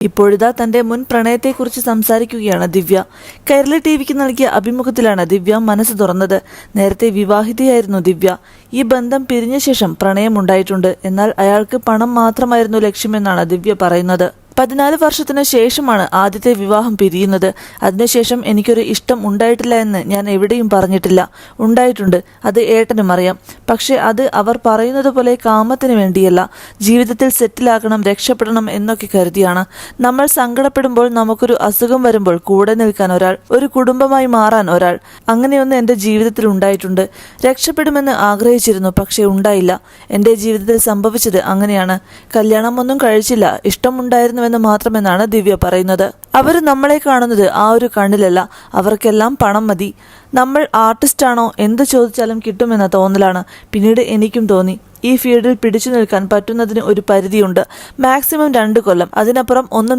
ഇപ്പോഴിതാ തന്റെ മുൻ പ്രണയത്തെക്കുറിച്ച് സംസാരിക്കുകയാണ് ദിവ്യ. കൈരളി ടിവിക്ക് നൽകിയ അഭിമുഖത്തിലാണ് ദിവ്യ മനസ്സ് തുറന്നത്. നേരത്തെ വിവാഹിതയായിരുന്നു ദിവ്യ. ഈ ബന്ധം പിരിഞ്ഞ ശേഷം പ്രണയമുണ്ടായിട്ടുണ്ട്. എന്നാൽ അയാൾക്ക് പണം മാത്രമായിരുന്നു ലക്ഷ്യമെന്നാണ് ദിവ്യ പറയുന്നത്. 14 വർഷത്തിന് ശേഷമാണ് ആദ്യത്തെ വിവാഹം പിരിയുന്നത്. അതിനുശേഷം എനിക്കൊരു ഇഷ്ടം ഉണ്ടായിട്ടില്ല എന്ന് ഞാൻ എവിടെയും പറഞ്ഞിട്ടില്ല. ഉണ്ടായിട്ടുണ്ട്, അത് ഏട്ടനും അറിയാം. പക്ഷെ അത് അവർ പറയുന്നത് പോലെ കാമത്തിന് വേണ്ടിയല്ല. ജീവിതത്തിൽ സെറ്റിലാക്കണം, രക്ഷപ്പെടണം എന്നൊക്കെ കരുതിയാണ്. നമ്മൾ സങ്കടപ്പെടുമ്പോൾ, നമുക്കൊരു അസുഖം വരുമ്പോൾ കൂടെ നിൽക്കാൻ ഒരാൾ, ഒരു കുടുംബമായി മാറാൻ ഒരാൾ. അങ്ങനെയൊന്ന് എൻ്റെ ജീവിതത്തിൽ ഉണ്ടായിട്ടുണ്ട്. രക്ഷപ്പെടുമെന്ന് ആഗ്രഹിച്ചിരുന്നു, പക്ഷെ ഉണ്ടായില്ല. എൻ്റെ ജീവിതത്തിൽ സംഭവിച്ചത് അങ്ങനെയാണ്. കല്യാണമൊന്നും കഴിച്ചില്ല, ഇഷ്ടമുണ്ടായിരുന്നു മാത്രമെന്നാണ് ദിവ്യ പറയുന്നത്. അവർ നമ്മളെ കാണുന്നത് ആ ഒരു കണ്ണിലല്ല. അവർക്കെല്ലാം പണം മതി. നമ്മൾ ആർട്ടിസ്റ്റാണോ, എന്ത് ചോദിച്ചാലും കിട്ടുമെന്ന തോന്നലാണ്. പിന്നീട് എനിക്കും തോന്നി, ഈ ഫീൽഡിൽ പിടിച്ചു നിൽക്കാൻ പറ്റുന്നതിന് ഒരു പരിധിയുണ്ട്. മാക്സിമം 2 കൊല്ലം, അതിനപ്പുറം ഒന്നും